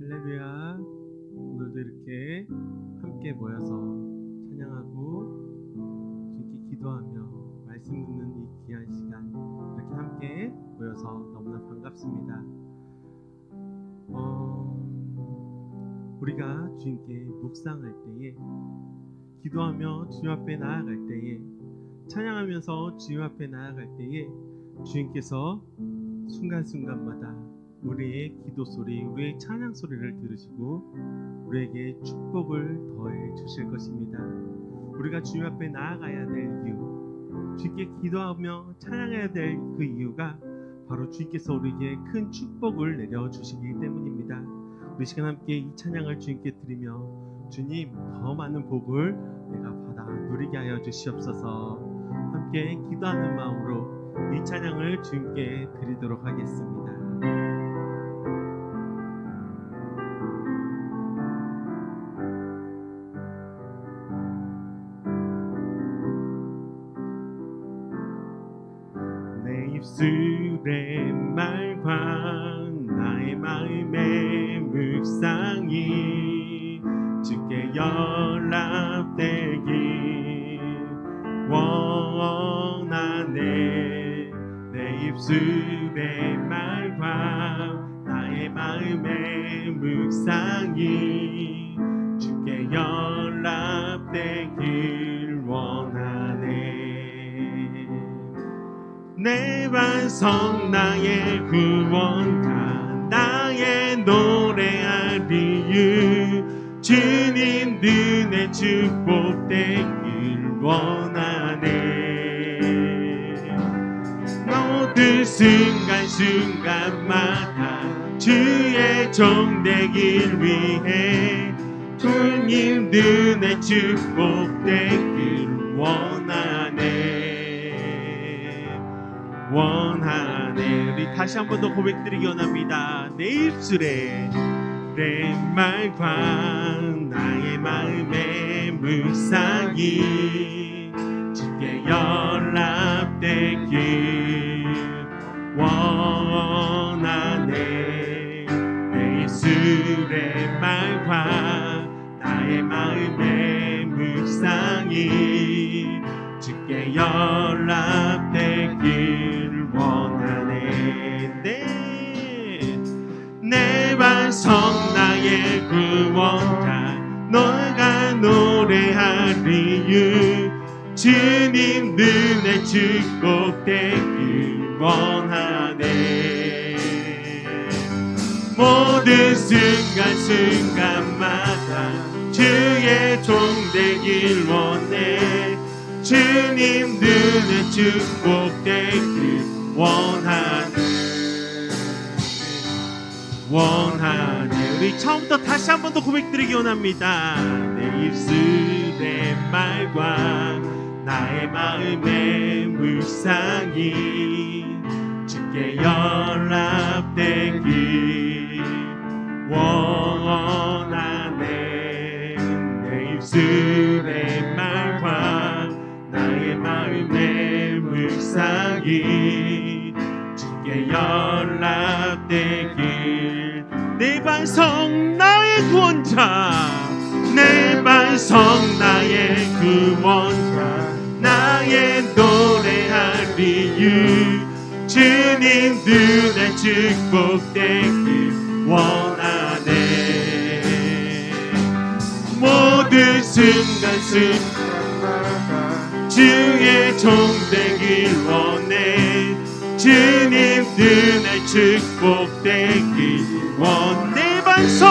할렐루야. 오늘도 이렇게 함께 모여서 찬양하고 주께 기도하며 말씀 듣는 이 귀한 시간 이렇게 함께 모여서 너무나 반갑습니다. 우리가 주님께 묵상할 때에, 기도하며 주님 앞에 나아갈 때에, 찬양하면서 주님 앞에 나아갈 때에 주님께서 순간순간마다 우리의 기도 소리, 우리의 찬양 소리를 들으시고 우리에게 축복을 더해 주실 것입니다. 우리가 주님 앞에 나아가야 될 이유, 주님께 기도하며 찬양해야 될 그 이유가 바로 주님께서 우리에게 큰 축복을 내려 주시기 때문입니다. 우리 시간 함께 이 찬양을 주님께 드리며 주님, 더 많은 복을 내가 받아 누리게 하여 주시옵소서. 함께 기도하는 마음으로 이 찬양을 주님께 드리도록 하겠습니다. 내 입술의 말과 나의 마음의 묵상이 주께 연락되길 원하네. 내 입술의 말과 나의 마음의 묵상이 주께 연락되길 원하네. 내 반성 나의 구원가 나의 노래할 이유 주님 눈에 축복되길 원하네. 모든 순간순간마다 주의 종 되길 위해 주님 눈에 축복되길 원하네. 우리 다시 한 번 더 고백드리기 원합니다. 내 입술에 내 말과 나의 마음의 묵상이 주께 연락되길 원하네. 내 입술의 말과 나의 마음의 묵상이 주께 연락되길 원하네. 내 반성 나의 구원가 너가 노래할 이유 주님 눈에 축복되길 원하네. 모든 순간순간마다 주의 종 되길 원해. 주님 눈에 축복되길 원하네. 우리 처음부터 다시 한 번 더 고백드리기 원합니다. 내 입술의 말과 나의 마음의 묵상이 주께 연락되길 원하네. 내 입술의 말과 나의 마음의 묵상이 주께 연락되길. 내 반성 나의 구원자 내 반성 나의 구원자 나의 노래할 이유 주님 눈에 축복되길 원하네. 모든 순간순간마다 주의 종 되길 원해. 주님 눈에 축복되길 내 반성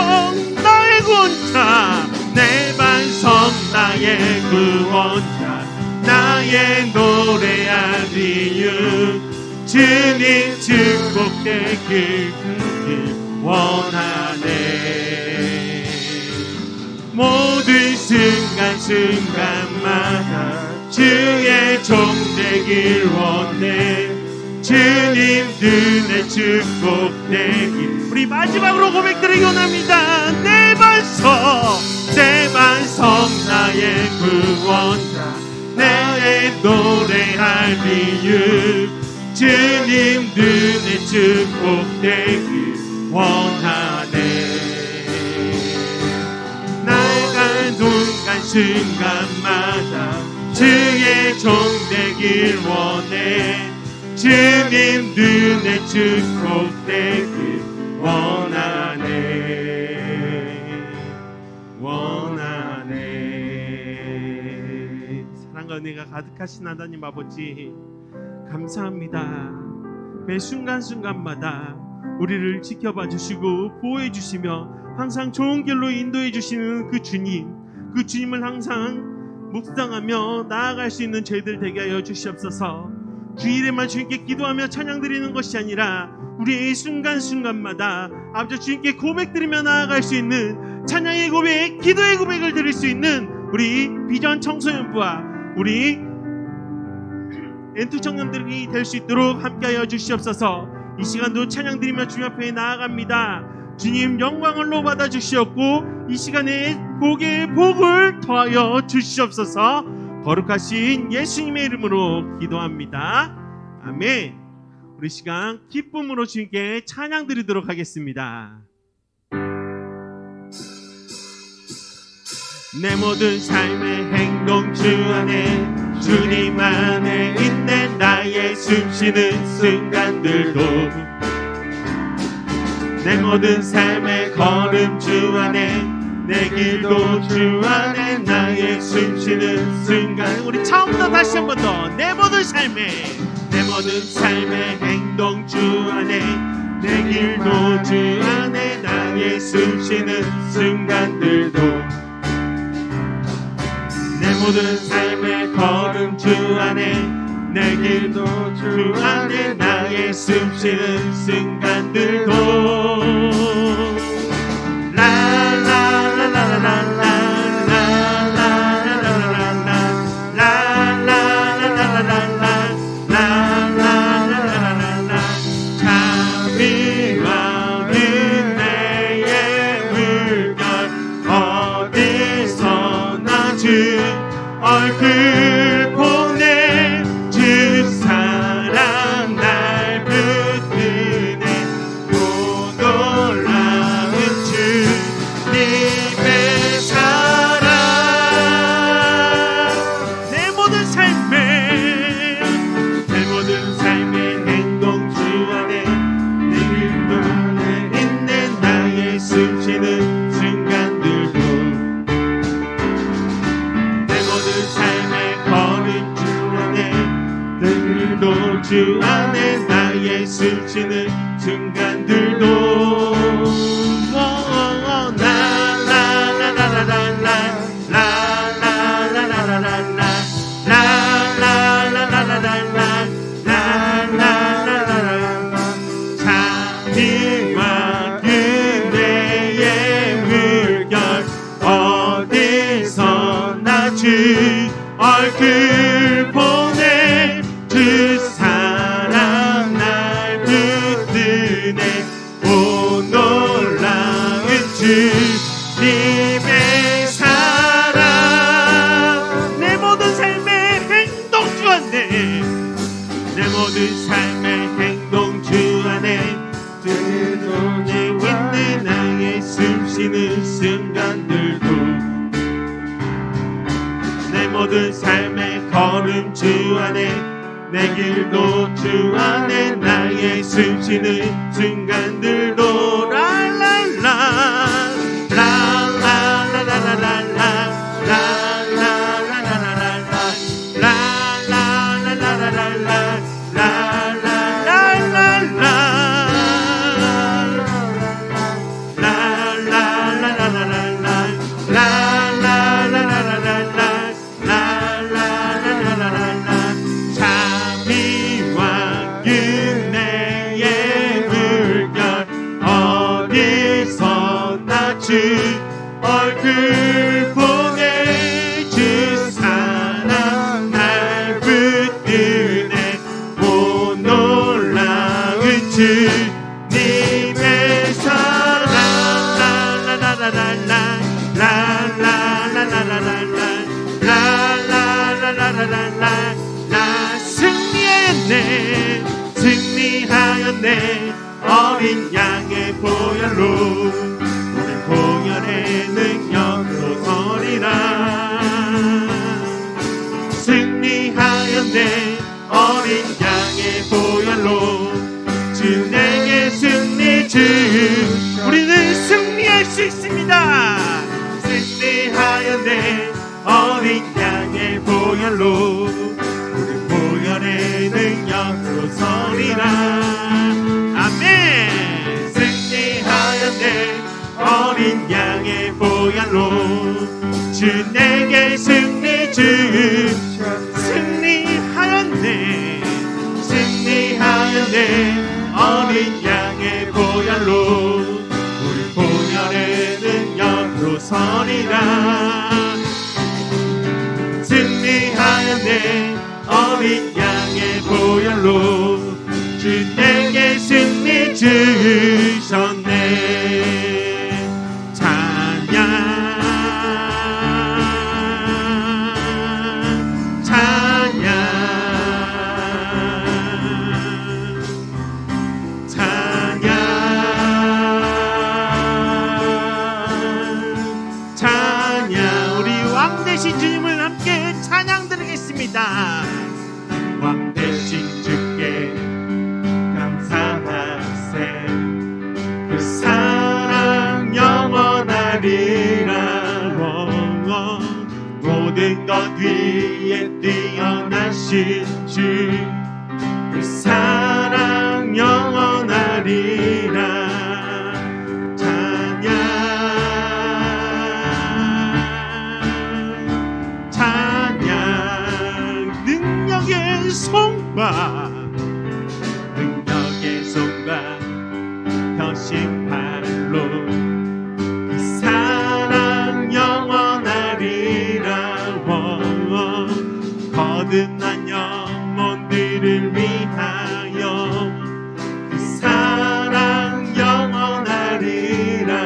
나의 구원자 내 반성 나의 구원자 나의 노래할 이유 주님 축복되길 원하네. 모든 순간순간마다 주의 종 되길 원해. 주님 눈에 축복되길. 우리 마지막으로 고백드리기 원합니다. 내 반성 나의 구원자 나의 노래할 이유 주님 눈에 축복되길 원하네. 순간마다 주의 종 되길 원해. 주님 눈에 축복되길 원하네. 사랑과 은혜가 가득하신 하나님 아버지, 감사합니다. 매 순간순간마다 우리를 지켜봐 주시고 보호해 주시며 항상 좋은 길로 인도해 주시는 그 주님을 항상 묵상하며 나아갈 수 있는 저희들 되게 하여 주시옵소서. 주일에만 주님께 기도하며 찬양 드리는 것이 아니라 우리의 순간순간마다 아버지 주님께 고백드리며 나아갈 수 있는 찬양의 고백, 기도의 고백을 드릴 수 있는 우리 비전 청소년부와 우리 엔투 청년들이 될 수 있도록 함께하여 주시옵소서. 이 시간도 찬양 드리며 주님 앞에 나아갑니다. 주님 영광을 받아 주시옵고 이 시간에 복의 복을 더하여 주시옵소서. 거룩하신 예수님의 이름으로 기도합니다. 아멘. 우리 시간 기쁨으로 주님께 찬양 드리도록 하겠습니다. 내 모든 삶의 행동 주 안에 주님 안에 있네. 나의 숨쉬는 순간들도 내 모든 삶의 걸음 주 안에 내 길도 주 안에 나의 숨쉬는 순간. 우리 처음부터 다시 한 번 더. 내 모든 삶의 행동 주 안에 내 길도 주 안에 나의 숨쉬는 순간들도 내 모든 삶의 걸음 주 안에 내 길도 주 안에 나의 숨쉬는 순간들도 자비와 은혜의 물결 어디서나 주 얼굴 보내 주 사랑 날 붙드네. 또 놀라운 주님의 사랑. 내 모든 삶의 행동 주 안에 내 길도 안에 있네. 나의 숨쉬는 순간들도 주 안에 나의 숨쉬는 순간들도 자비와 은혜의 물결 어디서나 주 얼굴 보내 주 사랑 날 붙드네. 오 놀라운 주님의 사랑. 내 모든 삶의 행동 주 안에 내 모든 삶의 행동 주 안에 주 안에 있는 나의 숨쉬는 순간들도 내 모든 삶의 걸음 주 안에 내 길도 주 안에 나의 숨쉬는 순간들도 랄랄라 랄랄라라라라 주 얼굴 보내 주 사랑 날 붙드네. 오 놀라운 주님의 사랑. 라라라라라 라라라라라라라라라라라라. 나 승리하였네 어린 양의 보혈로 공연의 능력으로 서리라. 보혈로 우리 보혈의 능력으로 서리라. 아멘. 승리하였네 어린 양의 보혈로 주 내게 승리 주셨네. 승리하였네 승리하였네 어린 양의 보혈로 우리 보혈의 능력으로 서리라. 승리하였네 어린 양의 보혈로 주 내게 승리 주셨네. 찬양 왕되신 주님을 함께 찬양 드리겠습니다. 왕되신 주께 감사하세 그 사랑 영원하리라. 모든 것 위에 뛰어나신 주 그 사랑 영원하리라. 능력의 손과 펴신 팔로 그 사랑 영원하리라. 거듭난 영혼들을 위하여 그 사랑 영원하리라.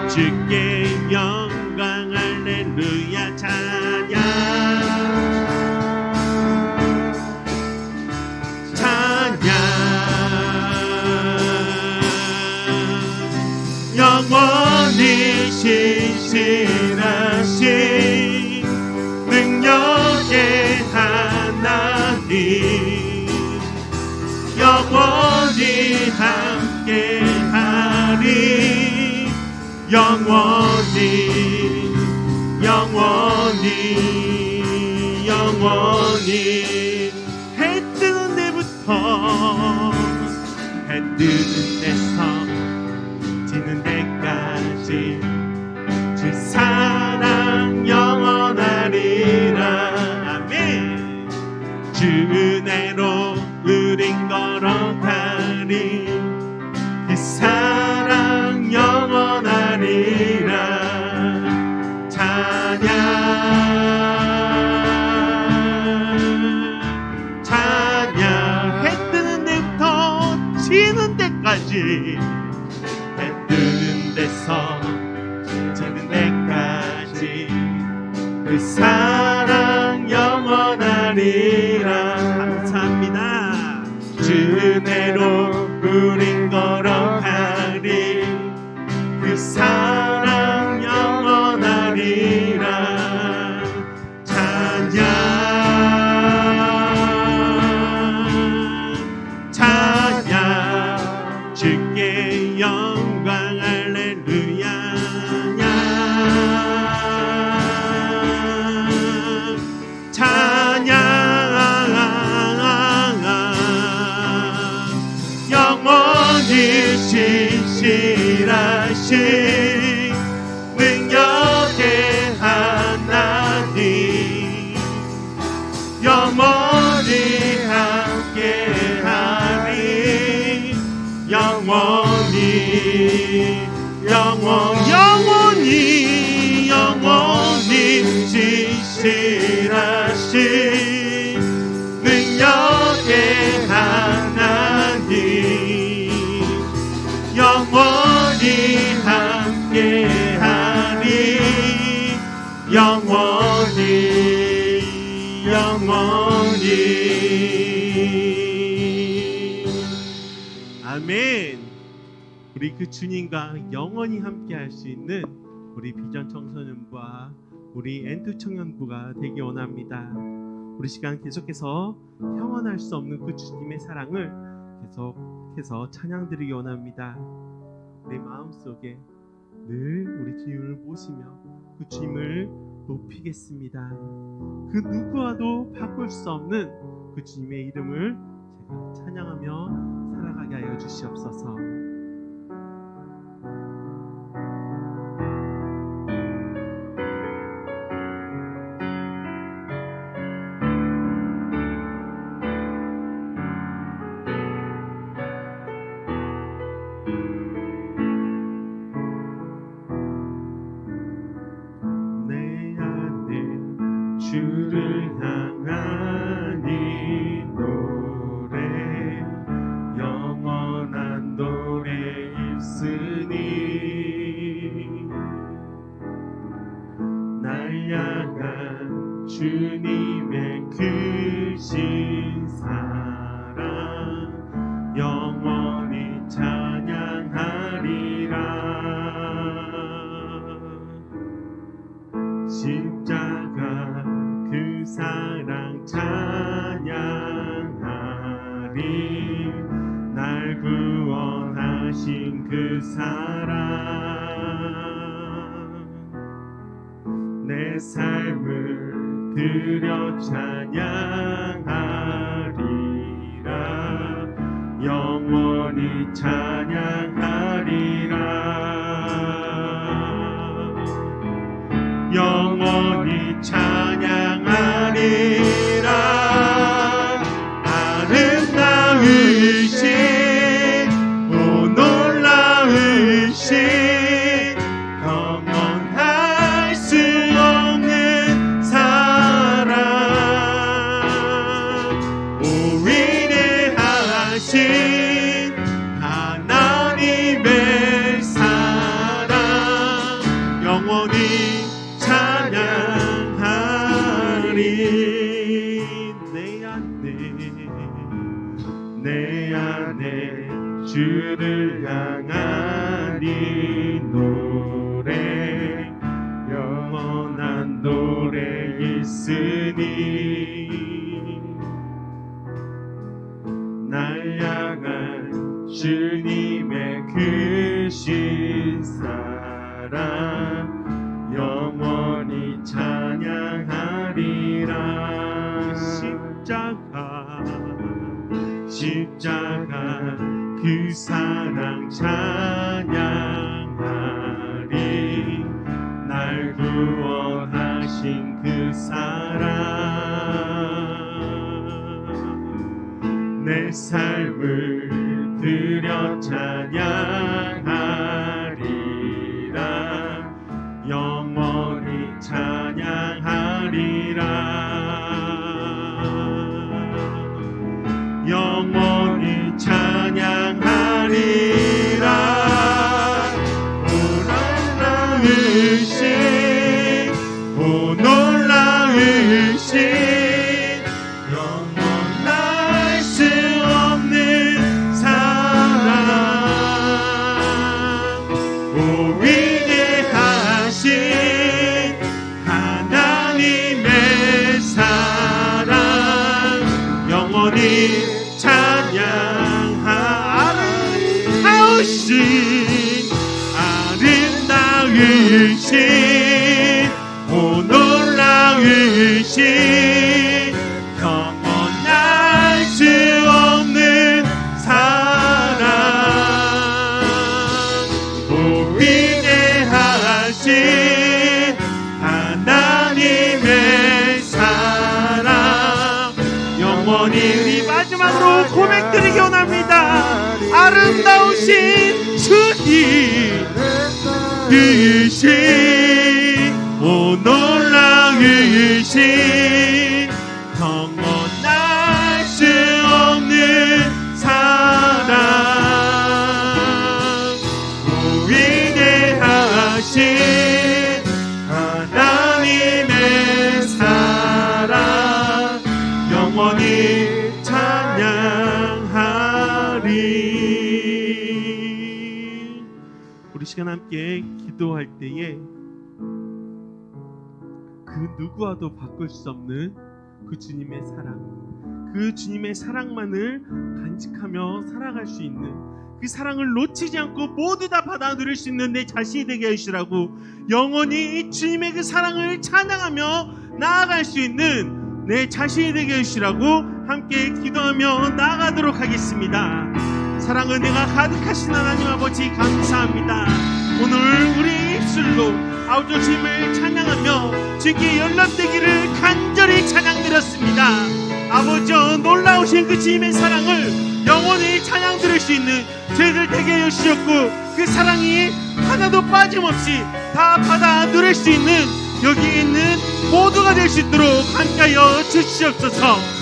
주께 영광 할렐루야. 찬양 찬양 영원히 신실하신 능력의 하나님 영원히 함께하리. 영원히 영원히 영원히 해 뜨는 데부터 해 뜨는 데서 지는 데까지 주 사랑 영원하리라. 아멘. 주 은혜로 우린 걸어가리. 그 사랑 영원하리라. 찬양 찬양 해 뜨는 데부터 지는 데까지 해 뜨는 데서 지는 데까지 그 사랑 영원하리라. 감사합니다. 주 은혜로 우린 걸어가리. 그 사랑 영원하리라. 찬양 찬양 주께 영광 할렐루야. 찬양 영원히 신실하신 능력의 하나님 영원히 함께하리. 영원히 신실하신 능력의 하나님 영원히 함께하리. 영원히 아멘. 우리 그 주님과 영원히 함께할 수 있는 우리 비전 청소년부와 우리 엔투 청년부가 되기 원합니다. 우리 시간 계속해서 형언할 수 없는 그 주님의 사랑을 계속해서 찬양드리기 원합니다. 내 마음속에 늘 우리 주님을 모시며 그 주님을 높이겠습니다. 그 누구와도 바꿀 수 없는 그 주님의 이름을 제가 찬양하며 살아가게 하여 주시옵소서. 주를 향한 이 노래 영원한 노래 있으니 날 향한 주님의 크신 사랑 영원히 찬양하리라. 십자가 그 사랑 찬양하리. 날 구원하신 그 사랑 내 삶을 드려 찬양하리라. 영원히 찬양하리라. 영원히 찬양하리라. 아름다우신 오 놀라우신 영원할 수 없는 사랑 오 위대하신 하나님의 사랑 영원히 찬양하리. 내 안에 주를 향한 이 노래 영원한 노래 있으니 날 향한 주님의 크신 사랑 영원히 찬양하리라. 십자가 그 사랑 찬양하리. 날 구원하신 그 사랑 내 삶을 드려 찬양하리라. 영원히 찬양하리라. 영원히 찬양하리라. 오 놀라우신 영원할 수 없는 사랑 오 위대하신 하나님의 사랑 영원히 아름다우신 오 놀라우신 영원할 수 없는 사랑 오 위대하신 하나님의 사랑 영원히 우리 마지막으로 고백드리기 원합니다. 아름다우신 주님 크신 오 놀라우신 영원할 수 없는 사랑 오 위대하신 하나님의 사랑 영원히 찬양하리. 우리 시간 함께 기도할 때에 그 누구와도 바꿀 수 없는 그 주님의 사랑 그 주님의 사랑만을 간직하며 살아갈 수 있는, 그 사랑을 놓치지 않고 모두 다 받아 누릴 수 있는 내 자신이 되게 하시라고, 영원히 주님의 그 사랑을 찬양하며 나아갈 수 있는 내 자신이 되게 하시라고 함께 기도하며 나아가도록 하겠습니다. 사랑 은혜가 가득하신 하나님 아버지 감사합니다. 오늘 우리의 입술로 아버지 주님을 찬양하며 주께 연락되기를 간절히 찬양드렸습니다. 아버지 놀라우신 그 주님의 사랑을 영원히 찬양 들을 수 있는 저희들 되게 해주셨고, 그 사랑이 하나도 빠짐없이 다 받아 누릴 수 있는 여기 있는 모두가 될 수 있도록 함께하여 주시옵소서.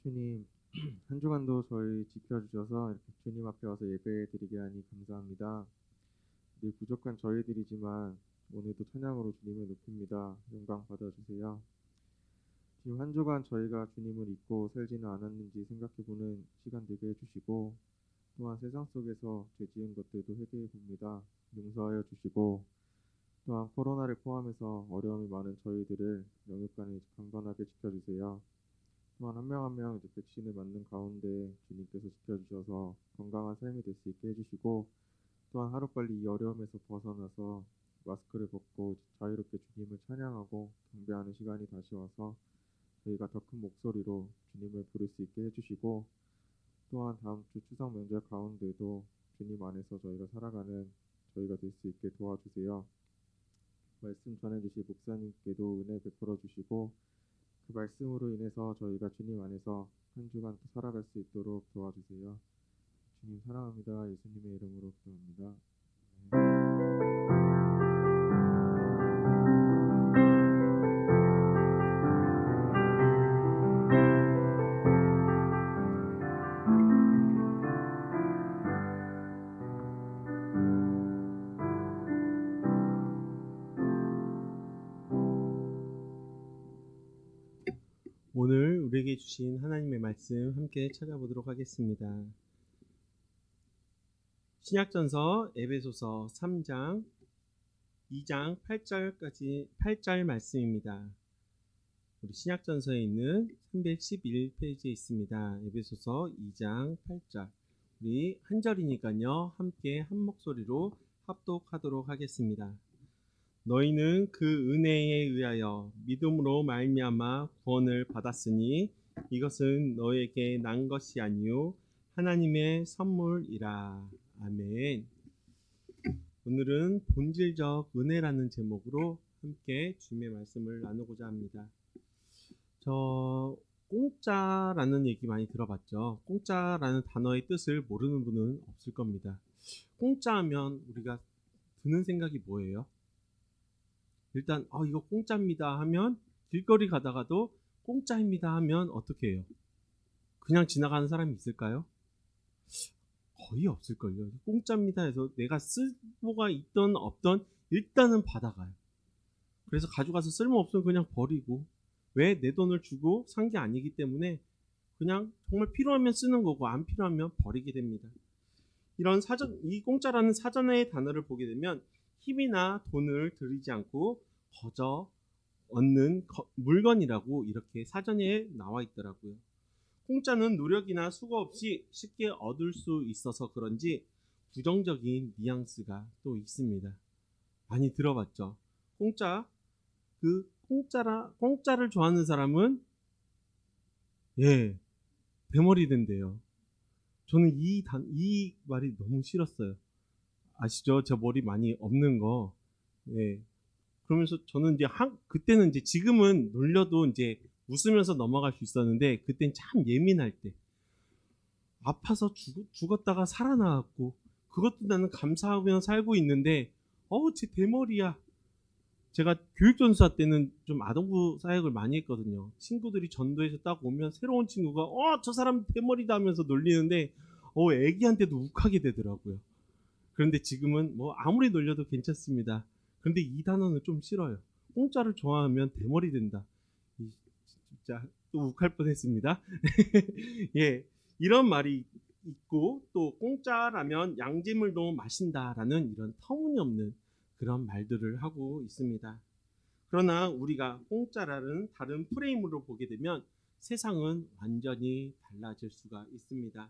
주님, 한 주간도 저희 지켜주셔서 이렇게 주님 앞에 와서 예배드리게 하니 감사합니다. 늘 부족한 저희들이지만 오늘도 찬양으로 주님을 높입니다. 영광 받아주세요. 지금 한 주간 저희가 주님을 잊고 살지는 않았는지 생각해보는 시간 되게 해주시고, 또한 세상 속에서 죄 지은 것들도 회개해봅니다. 용서하여 주시고, 또한 코로나를 포함해서 어려움이 많은 저희들을 영육간에 강건하게 지켜주세요. 또한 한 명 한 명 백신을 맞는 가운데 주님께서 지켜주셔서 건강한 삶이 될 수 있게 해주시고, 또한 하루빨리 이 어려움에서 벗어나서 마스크를 벗고 자유롭게 주님을 찬양하고 경배하는 시간이 다시 와서 저희가 더 큰 목소리로 주님을 부를 수 있게 해주시고, 또한 다음 주 추석 명절 가운데도 주님 안에서 저희가 살아가는 저희가 될 수 있게 도와주세요. 말씀 전해주실 목사님께도 은혜 베풀어 주시고, 그 말씀으로 인해서 저희가 주님 안에서 한 주간 또 살아갈 수 있도록 도와주세요. 주님 사랑합니다. 예수님의 이름으로 기도합니다. 오늘 우리에게 주신 하나님의 말씀 함께 찾아보도록 하겠습니다. 신약전서 에베소서 3장 2장 8절 말씀입니다. 우리 신약전서에 있는 311페이지에 있습니다. 에베소서 2장 8절. 우리 한 절이니까요, 함께 한 목소리로 합독하도록 하겠습니다. 너희는 그 은혜에 의하여 믿음으로 말미암아 구원을 받았으니 이것은 너에게 난 것이 아니요 하나님의 선물이라. 아멘. 오늘은 본질적 은혜라는 제목으로 함께 주님의 말씀을 나누고자 합니다. 공짜라는 얘기 많이 들어봤죠. 공짜라는 단어의 뜻을 모르는 분은 없을 겁니다. 공짜하면 우리가 드는 생각이 뭐예요? 일단 이거 공짜입니다 하면, 길거리 가다가도 공짜입니다 하면 어떻게 해요? 그냥 지나가는 사람이 있을까요? 거의 없을걸요. 공짜입니다 해서 내가 쓸모가 있던 없던 일단은 받아가요. 그래서 가져가서 쓸모없으면 그냥 버리고, 왜? 내 돈을 주고 산 게 아니기 때문에 그냥 정말 필요하면 쓰는 거고 안 필요하면 버리게 됩니다. 이 공짜라는 사전의 단어를 보게 되면 힘이나 돈을 들이지 않고 거저 얻는 물건이라고 이렇게 사전에 나와 있더라고요. 공짜는 노력이나 수고 없이 쉽게 얻을 수 있어서 그런지 부정적인 뉘앙스가 또 있습니다. 많이 들어봤죠? 공짜를 좋아하는 사람은 대머리 된대요. 저는 이 말이 너무 싫었어요. 아시죠? 저 머리 많이 없는 거. 그러면서 저는 그때는 지금은 놀려도 웃으면서 넘어갈 수 있었는데 그땐 참 예민할 때 아파서 죽었다가 살아나왔고 그것도 나는 감사하며 살고 있는데 제 대머리야. 제가 교육전수사 때는 좀 아동부 사역을 많이 했거든요. 친구들이 전도에서 딱 오면 새로운 친구가 저 사람 대머리다 하면서 놀리는데 애기한테도 욱하게 되더라고요. 그런데 지금은 뭐 아무리 놀려도 괜찮습니다. 그런데 이 단어는 좀 싫어요. 공짜를 좋아하면 대머리 된다. 진짜 또 욱할 뻔했습니다. 예, 이런 말이 있고 또 공짜라면 양지물도 마신다라는 이런 터무니없는 그런 말들을 하고 있습니다. 그러나 우리가 공짜라는 다른 프레임으로 보게 되면 세상은 완전히 달라질 수가 있습니다.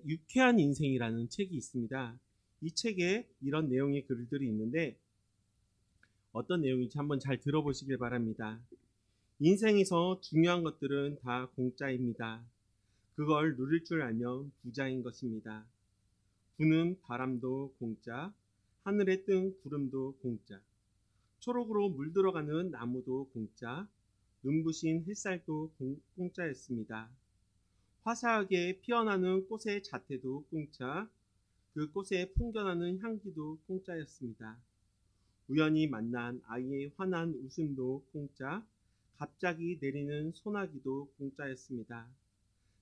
유쾌한 인생이라는 책이 있습니다. 이 책에 이런 내용의 글들이 있는데 어떤 내용인지 한번 잘 들어보시길 바랍니다. 인생에서 중요한 것들은 다 공짜입니다. 그걸 누릴 줄 알면 부자인 것입니다. 부는 바람도 공짜, 하늘에 뜬 구름도 공짜, 초록으로 물들어가는 나무도 공짜, 눈부신 햇살도 공짜였습니다. 화사하게 피어나는 꽃의 자태도 공짜, 그 꽃에 풍겨나는 향기도 공짜였습니다. 우연히 만난 아이의 환한 웃음도 공짜, 갑자기 내리는 소나기도 공짜였습니다.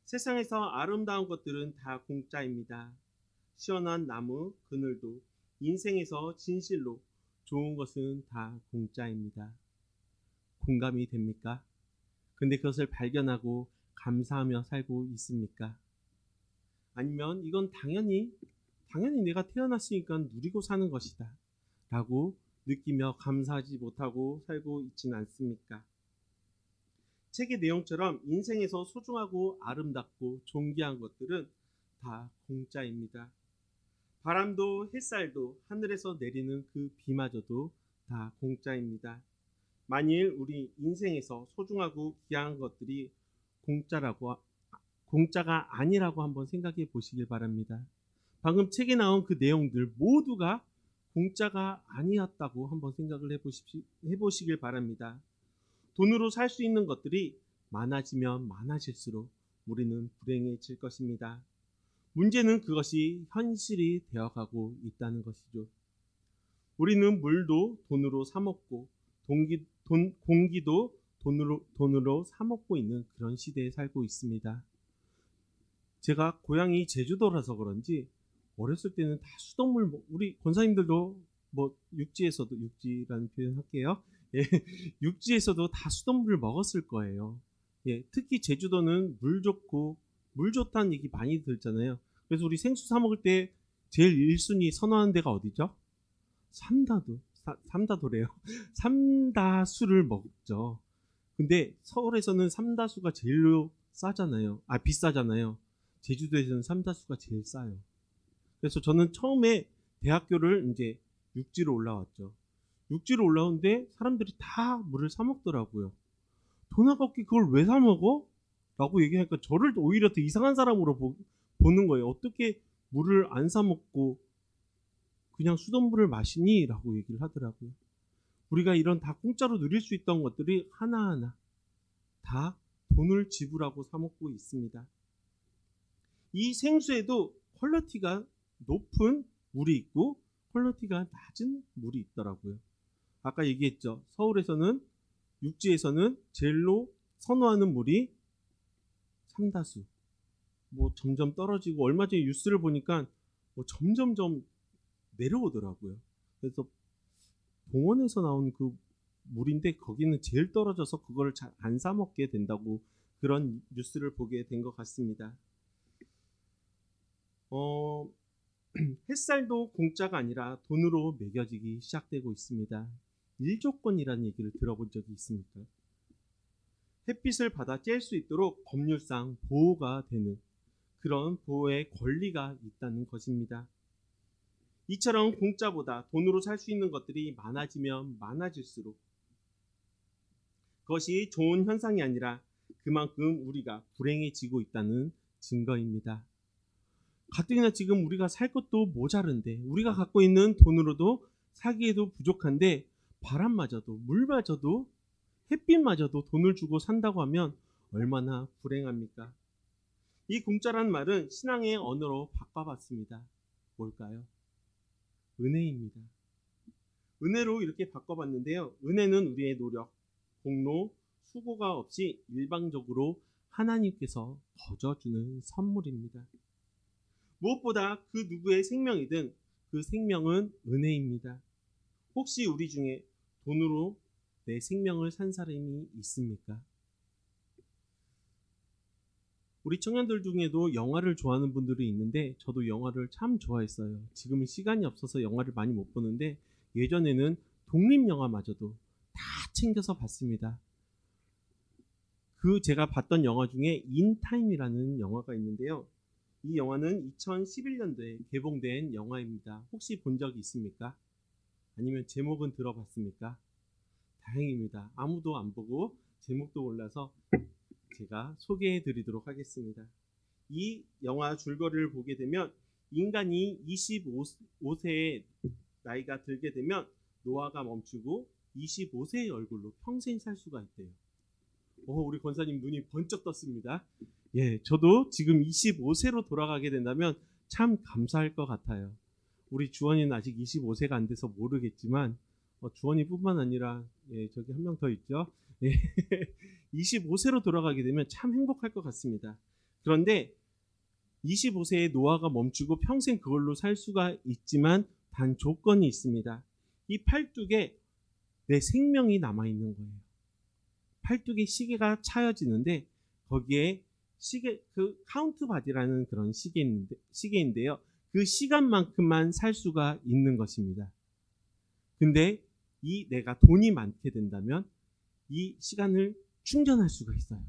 세상에서 아름다운 것들은 다 공짜입니다. 시원한 나무, 그늘도, 인생에서 진실로 좋은 것은 다 공짜입니다. 공감이 됩니까? 근데 그것을 발견하고 감사하며 살고 있습니까? 아니면 이건 당연히 내가 태어났으니까 누리고 사는 것이다 라고 느끼며 감사하지 못하고 살고 있지는 않습니까? 책의 내용처럼 인생에서 소중하고 아름답고 존귀한 것들은 다 공짜입니다. 바람도 햇살도 하늘에서 내리는 그 비마저도 다 공짜입니다. 만일 우리 인생에서 소중하고 귀한 것들이 공짜가 아니라고 한번 생각해 보시길 바랍니다. 방금 책에 나온 그 내용들 모두가 공짜가 아니었다고 한번 생각을 해보시길 바랍니다. 돈으로 살 수 있는 것들이 많아지면 많아질수록 우리는 불행해질 것입니다. 문제는 그것이 현실이 되어가고 있다는 것이죠. 우리는 물도 돈으로 사 먹고 공기도 돈으로 사 먹고 있는 그런 시대에 살고 있습니다. 제가 고향이 제주도라서 그런지 어렸을 때는 다 수돗물, 우리 권사님들도 육지라는 표현 할게요. 예, 육지에서도 다 수돗물을 먹었을 거예요. 예, 특히 제주도는 물 좋다는 얘기 많이 들잖아요. 그래서 우리 생수 사 먹을 때 제일 1순위 선호하는 데가 어디죠? 삼다도래요. 삼다수를 먹죠. 근데 서울에서는 삼다수가 제일로 싸잖아요. 비싸잖아요. 제주도에서는 삼다수가 제일 싸요. 그래서 저는 처음에 대학교를 이제 육지로 올라왔죠. 육지로 올라오는데 사람들이 다 물을 사 먹더라고요. 돈 아깝게 그걸 왜 사 먹어? 라고 얘기하니까 저를 오히려 더 이상한 사람으로 보는 거예요. 어떻게 물을 안 사 먹고 그냥 수돗물을 마시니? 라고 얘기를 하더라고요. 우리가 이런 다 공짜로 누릴 수 있던 것들이 하나하나 다 돈을 지불하고 사 먹고 있습니다. 이 생수에도 퀄리티가 높은 물이 있고 퀄리티가 낮은 물이 있더라고요. 아까 얘기했죠. 서울에서는 육지에서는 제일로 선호하는 물이 삼다수. 점점 떨어지고 얼마 전에 뉴스를 보니까 점점점 내려오더라고요. 그래서 동원에서 나온 그 물인데 거기는 제일 떨어져서 그걸 잘 안 사 먹게 된다고 그런 뉴스를 보게 된 것 같습니다. 햇살도 공짜가 아니라 돈으로 매겨지기 시작되고 있습니다. 일조권이라는 얘기를 들어본 적이 있습니까? 햇빛을 받아 쬐을 수 있도록 법률상 보호가 되는 그런 보호의 권리가 있다는 것입니다. 이처럼 공짜보다 돈으로 살 수 있는 것들이 많아지면 많아질수록 그것이 좋은 현상이 아니라 그만큼 우리가 불행해지고 있다는 증거입니다. 가뜩이나 지금 우리가 살 것도 모자른데 우리가 갖고 있는 돈으로도 사기에도 부족한데 바람마저도 물마저도 햇빛마저도 돈을 주고 산다고 하면 얼마나 불행합니까? 이 공짜라는 말은 신앙의 언어로 바꿔봤습니다. 뭘까요? 은혜입니다. 은혜로 이렇게 바꿔봤는데요. 은혜는 우리의 노력, 공로, 수고가 없이 일방적으로 하나님께서 거저주는 선물입니다. 무엇보다 그 누구의 생명이든 그 생명은 은혜입니다. 혹시 우리 중에 돈으로 내 생명을 산 사람이 있습니까? 우리 청년들 중에도 영화를 좋아하는 분들이 있는데 저도 영화를 참 좋아했어요. 지금은 시간이 없어서 영화를 많이 못 보는데 예전에는 독립영화마저도 다 챙겨서 봤습니다. 제가 봤던 영화 중에 인타임이라는 영화가 있는데요. 이 영화는 2011년도에 개봉된 영화입니다. 혹시 본 적이 있습니까? 아니면 제목은 들어봤습니까? 다행입니다. 아무도 안 보고 제목도 몰라서 제가 소개해 드리도록 하겠습니다. 이 영화 줄거리를 보게 되면 인간이 25세의 나이가 들게 되면 노화가 멈추고 25세의 얼굴로 평생 살 수가 있대요. 우리 권사님 눈이 번쩍 떴습니다. 예, 저도 지금 25세로 돌아가게 된다면 참 감사할 것 같아요. 우리 주원이는 아직 25세가 안 돼서 모르겠지만 주원이뿐만 아니라 저기 한 명 더 있죠. 예, 25세로 돌아가게 되면 참 행복할 것 같습니다. 그런데 25세의 노화가 멈추고 평생 그걸로 살 수가 있지만 단 조건이 있습니다. 이 팔뚝에 내 생명이 남아있는 거예요. 팔뚝에 시계가 차여지는데 거기에 그 카운트 바디라는 그런 시계인데요. 그 시간만큼만 살 수가 있는 것입니다. 근데 내가 돈이 많게 된다면 이 시간을 충전할 수가 있어요.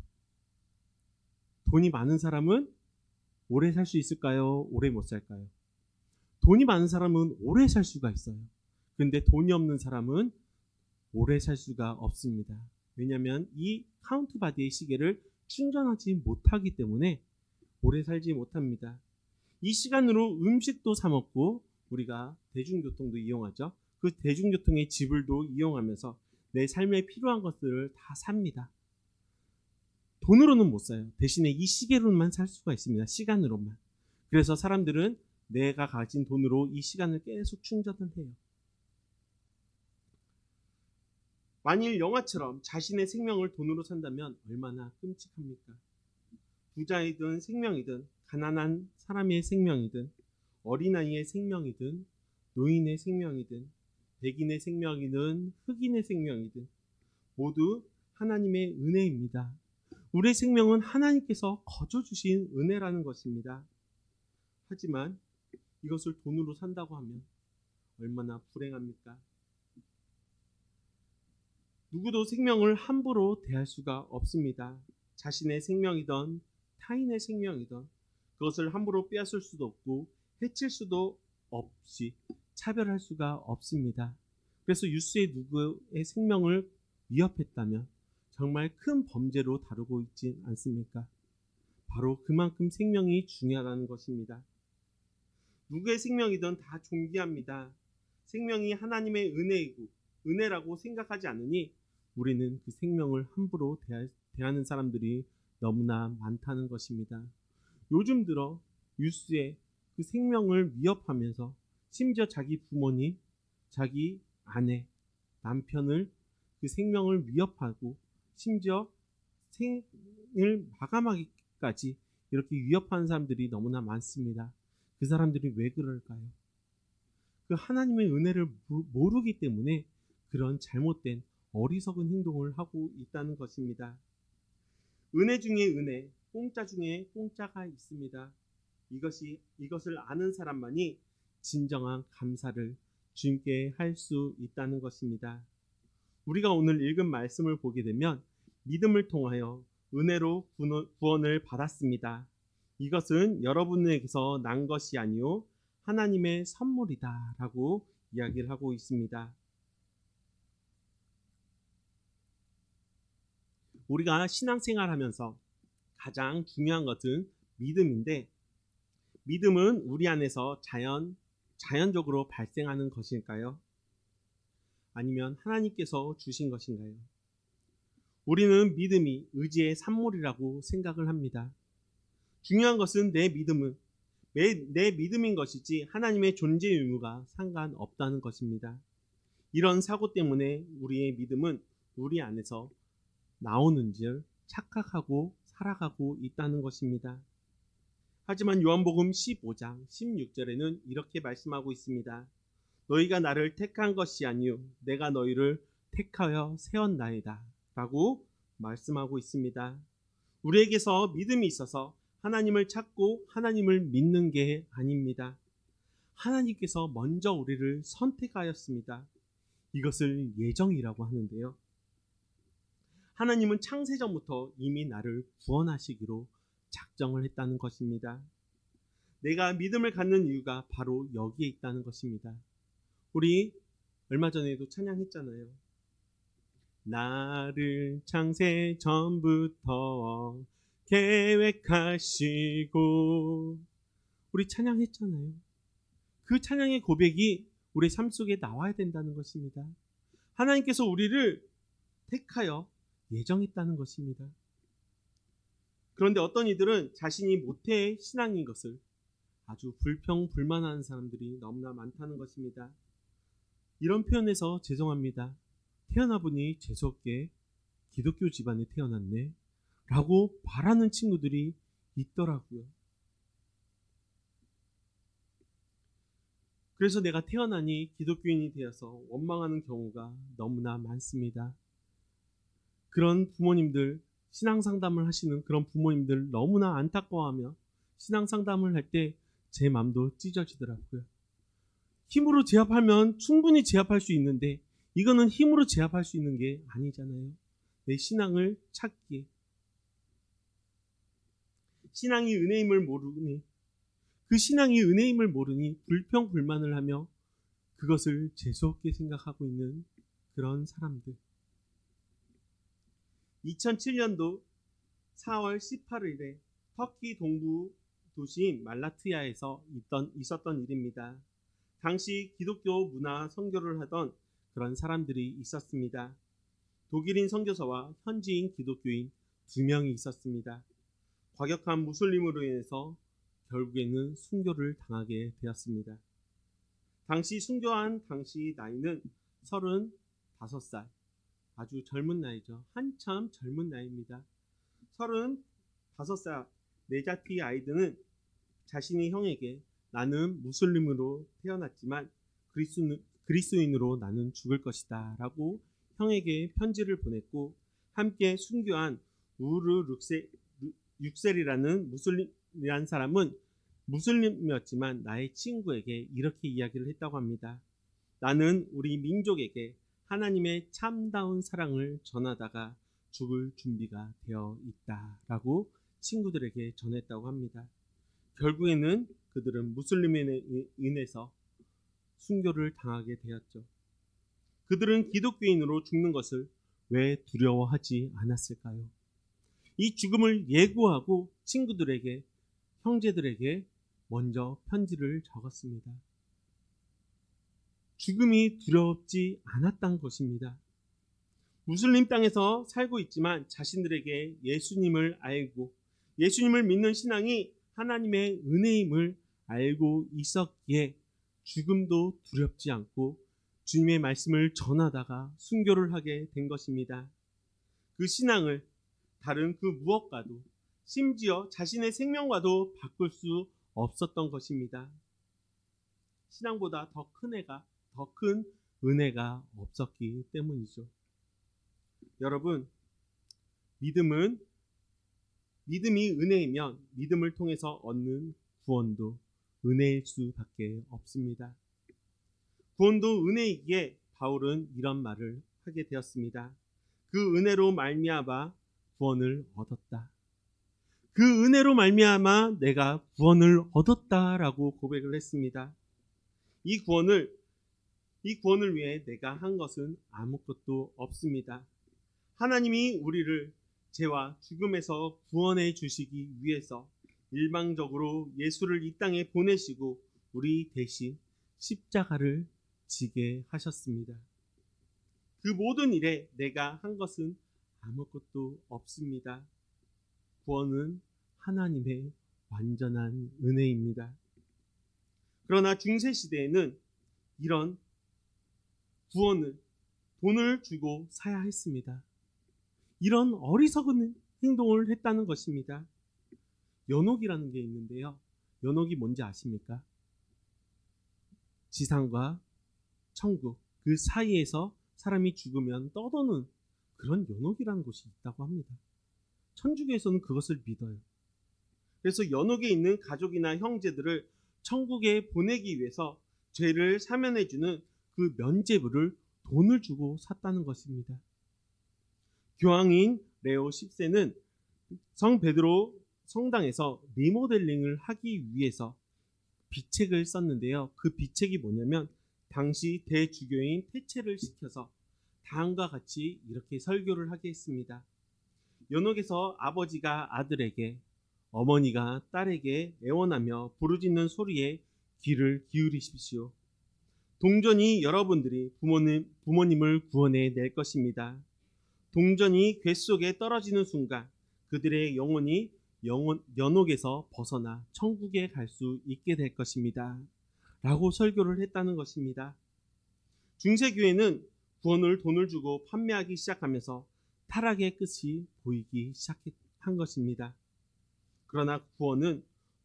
돈이 많은 사람은 오래 살 수 있을까요? 오래 못 살까요? 돈이 많은 사람은 오래 살 수가 있어요. 근데 돈이 없는 사람은 오래 살 수가 없습니다. 왜냐하면 이 카운트 바디의 시계를 충전하지 못하기 때문에 오래 살지 못합니다. 이 시간으로 음식도 사 먹고 우리가 대중교통도 이용하죠. 그 대중교통의 지불도 이용하면서 내 삶에 필요한 것들을 다 삽니다. 돈으로는 못 사요. 대신에 이 시계로만 살 수가 있습니다. 시간으로만. 그래서 사람들은 내가 가진 돈으로 이 시간을 계속 충전을 해요. 만일 영화처럼 자신의 생명을 돈으로 산다면 얼마나 끔찍합니까? 부자이든 생명이든 가난한 사람의 생명이든 어린아이의 생명이든 노인의 생명이든 백인의 생명이든 흑인의 생명이든 모두 하나님의 은혜입니다. 우리의 생명은 하나님께서 거저 주신 은혜라는 것입니다. 하지만 이것을 돈으로 산다고 하면 얼마나 불행합니까? 누구도 생명을 함부로 대할 수가 없습니다. 자신의 생명이든 타인의 생명이든 그것을 함부로 빼앗을 수도 없고 해칠 수도 없이 차별할 수가 없습니다. 그래서 뉴스에 누구의 생명을 위협했다면 정말 큰 범죄로 다루고 있지 않습니까? 바로 그만큼 생명이 중요하다는 것입니다. 누구의 생명이든 다 존귀합니다. 생명이 하나님의 은혜라고 생각하지 않으니 우리는 그 생명을 함부로 대하는 사람들이 너무나 많다는 것입니다. 요즘 들어 뉴스에 그 생명을 위협하면서 심지어 자기 부모님, 자기 아내, 남편을 그 생명을 위협하고 심지어 생을 마감하기까지 이렇게 위협하는 사람들이 너무나 많습니다. 그 사람들이 왜 그럴까요? 그 하나님의 은혜를 모르기 때문에 그런 잘못된 어리석은 행동을 하고 있다는 것입니다. 은혜 중에 은혜, 공짜 중에 공짜가 있습니다. 이것을 아는 사람만이 진정한 감사를 주님께 할 수 있다는 것입니다. 우리가 오늘 읽은 말씀을 보게 되면 믿음을 통하여 은혜로 구원을 받았습니다. 이것은 여러분에게서 난 것이 아니요 하나님의 선물이다 라고 이야기를 하고 있습니다. 우리가 신앙생활 하면서 가장 중요한 것은 믿음인데 믿음은 우리 안에서 자연적으로 발생하는 것일까요? 아니면 하나님께서 주신 것인가요? 우리는 믿음이 의지의 산물이라고 생각을 합니다. 중요한 것은 내 믿음인 것이지 하나님의 존재 의무가 상관없다는 것입니다. 이런 사고 때문에 우리의 믿음은 우리 안에서 나오는 줄 착각하고 살아가고 있다는 것입니다. 하지만 요한복음 15장 16절에는 이렇게 말씀하고 있습니다. 너희가 나를 택한 것이 아니요 내가 너희를 택하여 세웠나이다 라고 말씀하고 있습니다. 우리에게서 믿음이 있어서 하나님을 찾고 하나님을 믿는 게 아닙니다. 하나님께서 먼저 우리를 선택하였습니다. 이것을 예정이라고 하는데요. 하나님은 창세전부터 이미 나를 구원하시기로 작정을 했다는 것입니다. 내가 믿음을 갖는 이유가 바로 여기에 있다는 것입니다. 우리 얼마 전에도 찬양했잖아요. 나를 창세전부터 계획하시고, 우리 찬양했잖아요. 그 찬양의 고백이 우리 삶 속에 나와야 된다는 것입니다. 하나님께서 우리를 택하여 예정했다는 것입니다. 그런데 어떤 이들은 자신이 모태의 신앙인 것을 아주 불평불만하는 사람들이 너무나 많다는 것입니다. 이런 표현에서 죄송합니다. 태어나보니 재수없게 기독교 집안에 태어났네 라고 말하는 친구들이 있더라고요. 그래서 내가 태어나니 기독교인이 되어서 원망하는 경우가 너무나 많습니다. 그런 부모님들, 신앙상담을 하시는 그런 부모님들 너무나 안타까워하며 신앙상담을 할 때 제 마음도 찢어지더라고요. 힘으로 제압하면 충분히 제압할 수 있는데 이거는 힘으로 제압할 수 있는 게 아니잖아요. 내 신앙을 찾기에. 신앙이 은혜임을 모르니, 그 신앙이 은혜임을 모르니 불평불만을 하며 그것을 재수없게 생각하고 있는 그런 사람들. 2007년도 4월 18일에 터키 동부 도시인 말라트야에서 있었던 일입니다. 당시 기독교 문화 선교를 하던 그런 사람들이 있었습니다. 독일인 선교사와 현지인 기독교인 2명이 있었습니다. 과격한 무슬림으로 인해서 결국에는 순교를 당하게 되었습니다. 당시 순교한 당시 나이는 35살, 아주 젊은 나이죠. 한참 젊은 나이입니다. 35살 네자티 아이드는 자신이 형에게 나는 무슬림으로 태어났지만 그리스도인으로 나는 죽을 것이다 라고 형에게 편지를 보냈고, 함께 순교한 우르 육셀이라는 무슬림이란 사람은 무슬림이었지만 나의 친구에게 이렇게 이야기를 했다고 합니다. 나는 우리 민족에게 하나님의 참다운 사랑을 전하다가 죽을 준비가 되어 있다 라고 친구들에게 전했다고 합니다. 결국에는 그들은 무슬림에 인해서 순교를 당하게 되었죠. 그들은 기독교인으로 죽는 것을 왜 두려워하지 않았을까요? 이 죽음을 예고하고 친구들에게, 형제들에게 먼저 편지를 적었습니다. 죽음이 두렵지 않았던 것입니다. 무슬림 땅에서 살고 있지만 자신들에게 예수님을 알고 예수님을 믿는 신앙이 하나님의 은혜임을 알고 있었기에 죽음도 두렵지 않고 주님의 말씀을 전하다가 순교를 하게 된 것입니다. 그 신앙을 다른 그 무엇과도, 심지어 자신의 생명과도 바꿀 수 없었던 것입니다. 신앙보다 더 큰 은혜가 없었기 때문이죠. 여러분, 믿음이 은혜이면 믿음을 통해서 얻는 구원도 은혜일 수밖에 없습니다. 구원도 은혜이기에 바울은 이런 말을 하게 되었습니다. 그 은혜로 말미암아 구원을 얻었다. 그 은혜로 말미암아 내가 구원을 얻었다라고 고백을 했습니다. 이 구원을 위해 내가 한 것은 아무것도 없습니다. 하나님이 우리를 죄와 죽음에서 구원해 주시기 위해서 일방적으로 예수를 이 땅에 보내시고 우리 대신 십자가를 지게 하셨습니다. 그 모든 일에 내가 한 것은 아무것도 없습니다. 구원은 하나님의 완전한 은혜입니다. 그러나 중세 시대에는 이런 구원을 돈을 주고 사야 했습니다. 이런 어리석은 행동을 했다는 것입니다. 연옥이라는 게 있는데요. 연옥이 뭔지 아십니까? 지상과 천국 그 사이에서 사람이 죽으면 떠도는 그런 연옥이라는 곳이 있다고 합니다. 천주교에서는 그것을 믿어요. 그래서 연옥에 있는 가족이나 형제들을 천국에 보내기 위해서 죄를 사면해주는 그 면죄부를 돈을 주고 샀다는 것입니다. 교황인 레오 10세는 성 베드로 성당에서 리모델링을 하기 위해서 비책을 썼는데요. 그 비책이 뭐냐면 당시 대주교인 태체를 시켜서 다음과 같이 이렇게 설교를 하게 했습니다. 연옥에서 아버지가 아들에게, 어머니가 딸에게 애원하며 부르짖는 소리에 귀를 기울이십시오. 동전이 여러분들이 부모님을 구원해 낼 것입니다. 동전이 궤속에 떨어지는 순간 그들의 영혼이 연옥에서 벗어나 천국에 갈 수 있게 될 것입니다. 라고 설교를 했다는 것입니다. 중세교회는 구원을 돈을 주고 판매하기 시작하면서 타락의 끝이 보이기 시작한 것입니다. 그러나 구원은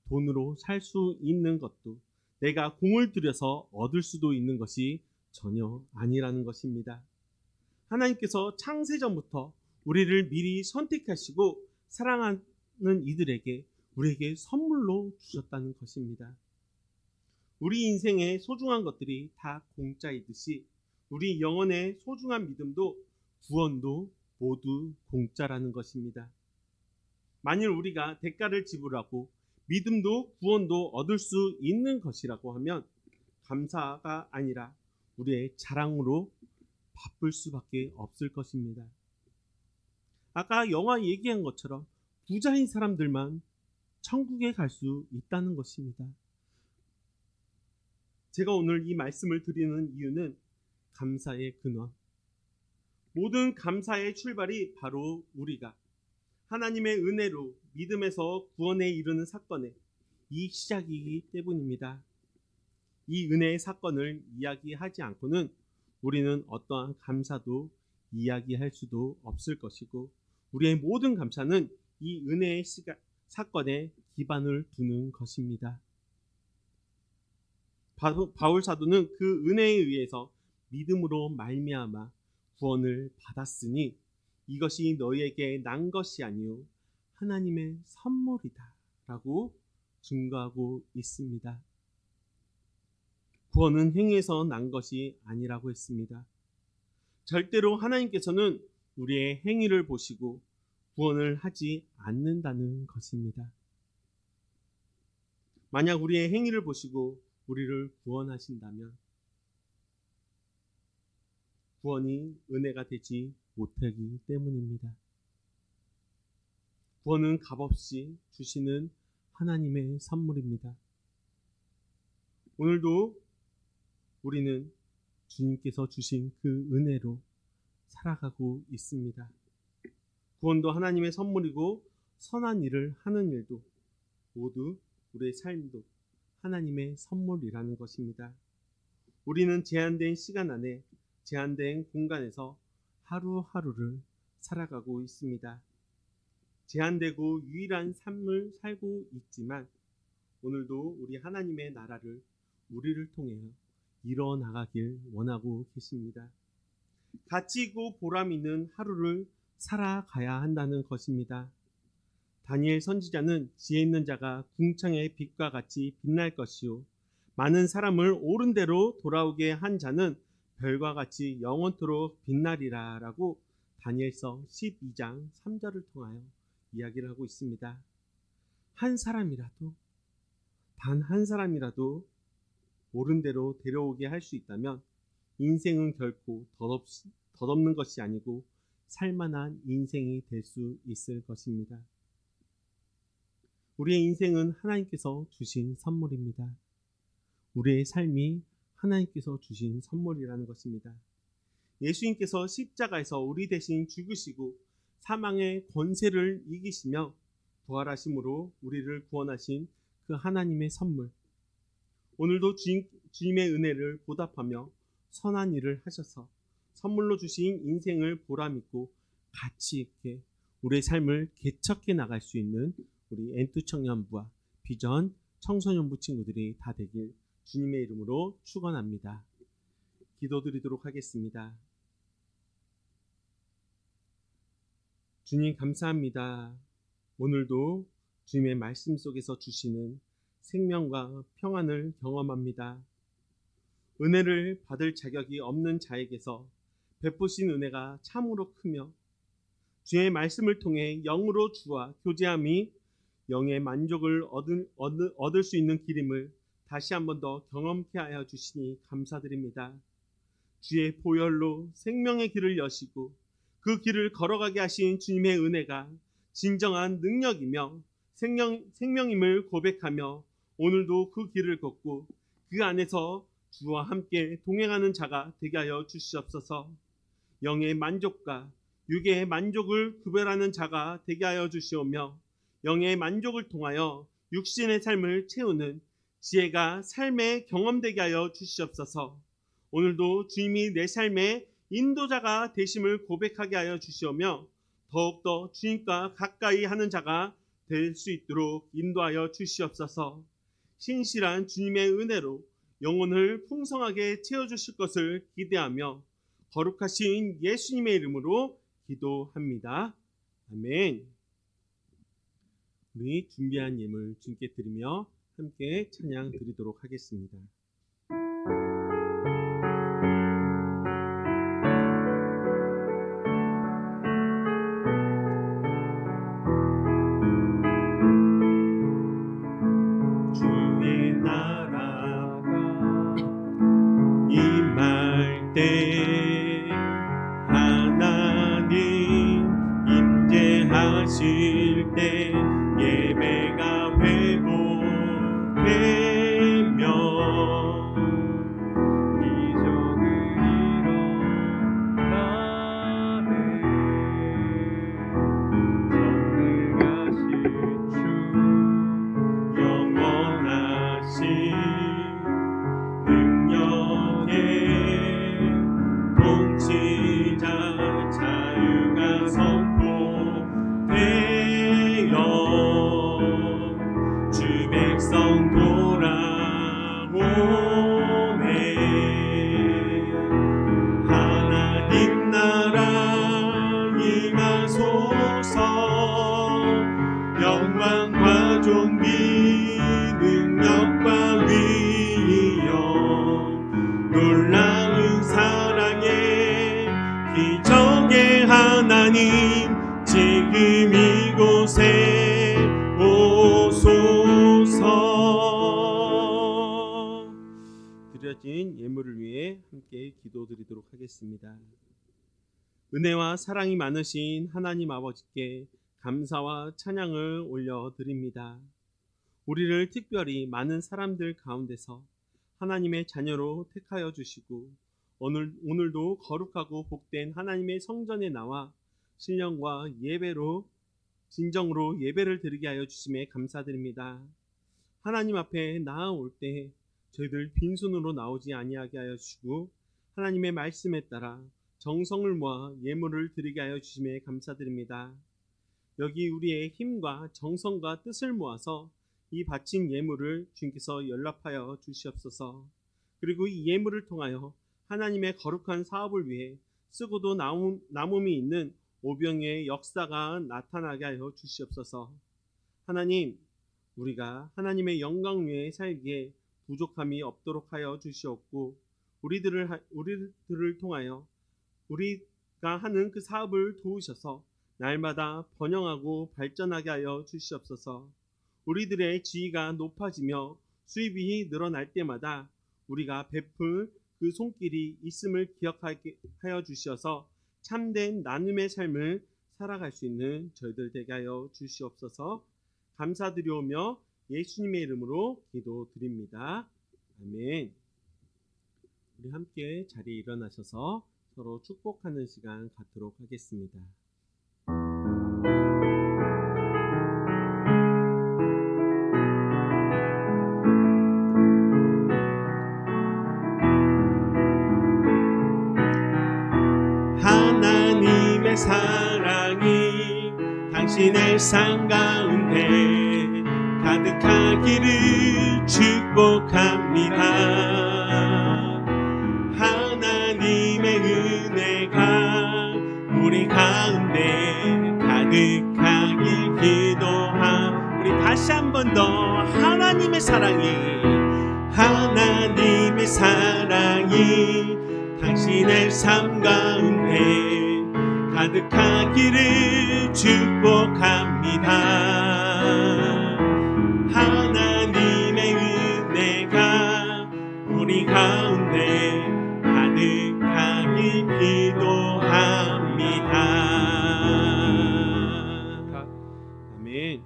돈으로 살 수 있는 것도 내가 공을 들여서 얻을 수도 있는 것이 전혀 아니라는 것입니다. 하나님께서 창세전부터 우리를 미리 선택하시고 사랑하는 이들에게 우리에게 선물로 주셨다는 것입니다. 우리 인생의 소중한 것들이 다 공짜이듯이 우리 영혼의 소중한 믿음도 구원도 모두 공짜라는 것입니다. 만일 우리가 대가를 지불하고 믿음도 구원도 얻을 수 있는 것이라고 하면 감사가 아니라 우리의 자랑으로 바쁠 수밖에 없을 것입니다. 아까 영화 얘기한 것처럼 부자인 사람들만 천국에 갈 수 있다는 것입니다. 제가 오늘 이 말씀을 드리는 이유는 감사의 근원, 모든 감사의 출발이 바로 우리가 하나님의 은혜로 믿음에서 구원에 이르는 사건의 이 시작이기 때문입니다. 이 은혜의 사건을 이야기하지 않고는 우리는 어떠한 감사도 이야기할 수도 없을 것이고 우리의 모든 감사는 이 은혜의 사건에 기반을 두는 것입니다. 바울 사도는 그 은혜에 의해서 믿음으로 말미암아 구원을 받았으니 이것이 너희에게 난 것이 아니요 하나님의 선물이다 라고 증거하고 있습니다. 구원은 행위에서 난 것이 아니라고 했습니다. 절대로 하나님께서는 우리의 행위를 보시고 구원을 하지 않는다는 것입니다. 만약 우리의 행위를 보시고 우리를 구원하신다면 구원이 은혜가 되지 못하기 때문입니다. 구원은 값없이 주시는 하나님의 선물입니다. 오늘도 우리는 주님께서 주신 그 은혜로 살아가고 있습니다. 구원도 하나님의 선물이고 선한 일을 하는 일도 모두 우리의 삶도 하나님의 선물이라는 것입니다. 우리는 제한된 시간 안에 제한된 공간에서 하루하루를 살아가고 있습니다. 제한되고 유일한 삶을 살고 있지만 오늘도 우리 하나님의 나라를 우리를 통해 이뤄나가길 원하고 계십니다. 가치 있고 보람 있는 하루를 살아가야 한다는 것입니다. 다니엘 선지자는 지혜 있는 자가 궁창의 빛과 같이 빛날 것이요 많은 사람을 옳은 대로 돌아오게 한 자는 별과 같이 영원토록 빛나리라 라고 다니엘서 12장 3절을 통하여 이야기를 하고 있습니다. 한 사람이라도 단 한 사람이라도 옳은 대로 데려오게 할 수 있다면 인생은 결코 덧없는 것이 아니고 살만한 인생이 될 수 있을 것입니다. 우리의 인생은 하나님께서 주신 선물입니다. 우리의 삶이 하나님께서 주신 선물이라는 것입니다. 예수님께서 십자가에서 우리 대신 죽으시고 사망의 권세를 이기시며 부활하심으로 우리를 구원하신 그 하나님의 선물, 오늘도 주님의 은혜를 보답하며 선한 일을 하셔서 선물로 주신 인생을 보람있고 가치 있게 우리의 삶을 개척해 나갈 수 있는 우리 엔투 청년부와 비전 청소년부 친구들이 다 되길 주님의 이름으로 축원합니다. 기도드리도록 하겠습니다. 주님 감사합니다. 오늘도 주님의 말씀 속에서 주시는 생명과 평안을 경험합니다. 은혜를 받을 자격이 없는 자에게서 베푸신 은혜가 참으로 크며 주의 말씀을 통해 영으로 주와 교제함이 영의 만족을 얻을 수 있는 길임을 다시 한 번 더 경험케 하여 주시니 감사드립니다. 주의 보혈로 생명의 길을 여시고 그 길을 걸어가게 하신 주님의 은혜가 진정한 능력이며 생명임을 고백하며 오늘도 그 길을 걷고 그 안에서 주와 함께 동행하는 자가 되게 하여 주시옵소서. 영의 만족과 육의 만족을 구별하는 자가 되게 하여 주시오며 영의 만족을 통하여 육신의 삶을 채우는 지혜가 삶에 경험되게 하여 주시옵소서. 오늘도 주님이 내 삶의 인도자가 되심을 고백하게 하여 주시오며 더욱더 주님과 가까이 하는 자가 될 수 있도록 인도하여 주시옵소서. 신실한 주님의 은혜로 영혼을 풍성하게 채워주실 것을 기대하며 거룩하신 예수님의 이름으로 기도합니다. 아멘. 우리 준비한 예물 주님께 드리며 함께 찬양 드리도록 하겠습니다. 주의 나라가 임할 때 하나님 임재하실 때 예배가 회복되며 기적은 일어나네. 전능하신 주 영원하신 능력의 통치자 자유가 선포되어 주 백성 돌아오네. 하나님 나라 임하소서. 영광과 존귀 능력과 위엄 놀라운 사랑의 기적의 하나님 지금 이곳에 오소서. 드려진 예물을 위해 함께 기도드리도록 하겠습니다. 은혜와 사랑이 많으신 하나님 아버지께 감사와 찬양을 올려드립니다. 우리를 특별히 많은 사람들 가운데서 하나님의 자녀로 택하여 주시고 오늘도 거룩하고 복된 하나님의 성전에 나와 신령과 예배로 진정으로 예배를 드리게 하여 주심에 감사드립니다. 하나님 앞에 나아올 때 저희들 빈손으로 나오지 아니하게 하여 주시고 하나님의 말씀에 따라 정성을 모아 예물을 드리게 하여 주심에 감사드립니다. 여기 우리의 힘과 정성과 뜻을 모아서 이 바친 예물을 주님께서 연락하여 주시옵소서. 그리고 이 예물을 통하여 하나님의 거룩한 사업을 위해 쓰고도 남음이 있는 오병의 역사가 나타나게 하여 주시옵소서. 하나님, 우리가 하나님의 영광 위에 살기에 부족함이 없도록 하여 주시옵고 우리들을 통하여 우리가 하는 그 사업을 도우셔서 날마다 번영하고 발전하게 하여 주시옵소서. 우리들의 지위가 높아지며 수입이 늘어날 때마다 우리가 베풀 그 손길이 있음을 기억하게 하여 주셔서 참된 나눔의 삶을 살아갈 수 있는 저희들 되게 하여 주시옵소서. 감사드리오며 예수님의 이름으로 기도드립니다. 아멘. 우리 함께 자리에 일어나셔서 서로 축복하는 시간 갖도록 하겠습니다. 사랑이 당신의 삶 가운데 가득하기를 축복합니다. 하나님의 은혜가 우리 가운데 가득하길 기도하. 우리 다시 한 번 더 하나님의 사랑이 당신의 삶 가운데 가득하기를 축복합니다. 하나님의 은혜가 우리 가운데 가득하길 기도합니다. 아멘.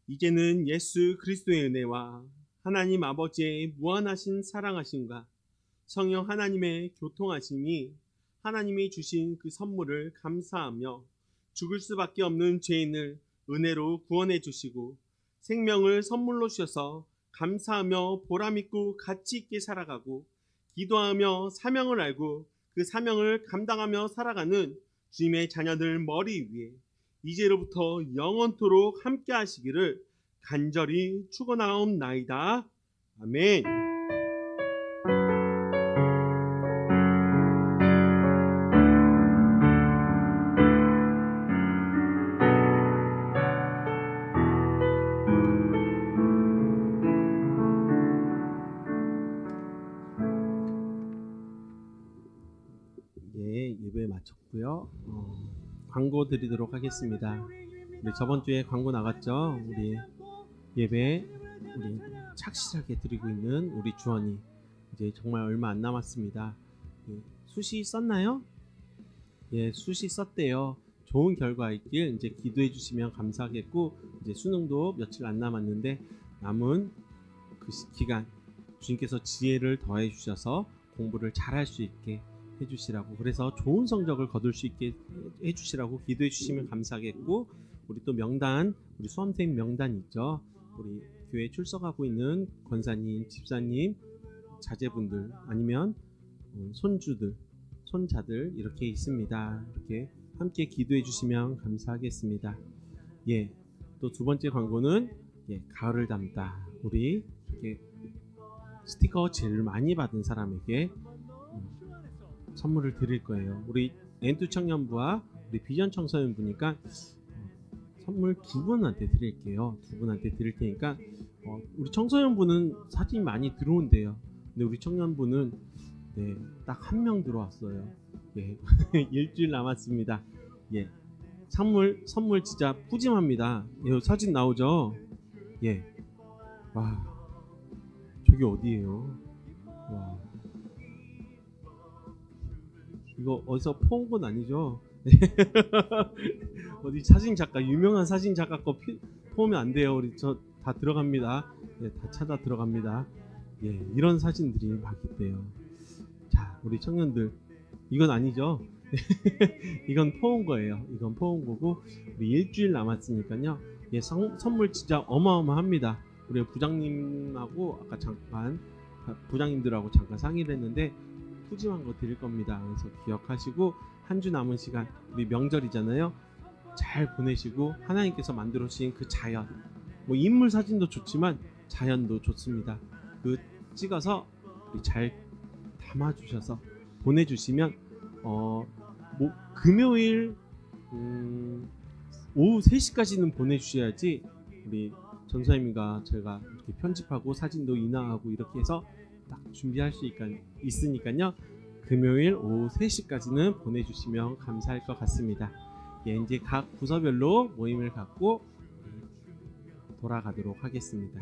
이제는 예수 그리스도의 은혜와 하나님 아버지의 무한하신 사랑하심과 성령 하나님의 교통하심이 하나님이 주신 그 선물을 감사하며 죽을 수밖에 없는 죄인을 은혜로 구원해 주시고 생명을 선물로 주셔서 감사하며 보람있고 가치있게 살아가고 기도하며 사명을 알고 그 사명을 감당하며 살아가는 주님의 자녀들 머리 위에 이제로부터 영원토록 함께 하시기를 간절히 축원하옵나이다. 아멘. 예, 예배 마쳤고요. 광고 드리도록 하겠습니다. 우리 저번 주에 광고 나갔죠? 우리 예배 우리 착실하게 드리고 있는 우리 주원이 이제 정말 얼마 안 남았습니다. 예, 숱이 썼나요? 예, 숱이 썼대요. 좋은 결과 있길 이제 기도해 주시면 감사하겠고 이제 수능도 며칠 안 남았는데 남은 그 기간 주님께서 지혜를 더해 주셔서 공부를 잘할 수 있게 해주시라고, 그래서 좋은 성적을 거둘 수 있게 해주시라고 기도해 주시면 감사하겠고, 우리 또 명단, 우리 수험생 명단 있죠. 우리 교회 출석하고 있는 권사님, 집사님, 자제분들 아니면 손주들, 손자들 이렇게 있습니다. 이렇게 함께 기도해 주시면 감사하겠습니다. 예, 또 두 번째 광고는 가을을 담다. 우리 이렇게 스티커 제일 많이 받은 사람에게 선물을 드릴 거예요. 우리 N2 청년부와 우리 비전 청소년부니까 선물 두 분한테 드릴게요. 두 분한테 드릴 테니까 우리 청소년부는 사진이 많이 들어온대요. 근데 우리 청년부는 딱 한 명 들어왔어요. 예, 일주일 남았습니다. 예, 선물 진짜 푸짐합니다. 예, 사진 나오죠? 예, 와, 저기 어디예요? 와, 이거 어디서 포온 건 아니죠? 어디 사진 작가, 유명한 사진 작가 거 포오면 안 돼요. 우리 저 다 들어갑니다. 예, 다 찾아 들어갑니다. 예, 이런 사진들이 막 있대요. 자, 우리 청년들, 이건 아니죠? 이건 포온 거예요. 이건 포온 거고, 우리 일주일 남았으니까요. 예, 선물 진짜 어마어마합니다. 우리 부장님하고 아까 잠깐 부장님들하고 잠깐 상의를 했는데 푸짐한 거 드릴 겁니다. 그래서 기억하시고 한 주 남은 시간, 우리 명절이잖아요. 잘 보내시고 하나님께서 만들어 주신 그 자연, 뭐 인물 사진도 좋지만 자연도 좋습니다. 그 찍어서 우리 잘 담아 주셔서 보내주시면 뭐 금요일 오후 3시까지는 보내주셔야지 우리 전사님과 제가 이렇게 편집하고 사진도 인화하고 이렇게 해서 딱 준비할 수 있으니까요. 금요일 오후 3시까지는 보내주시면 감사할 것 같습니다. 예, 이제 각 부서별로 모임을 갖고 돌아가도록 하겠습니다.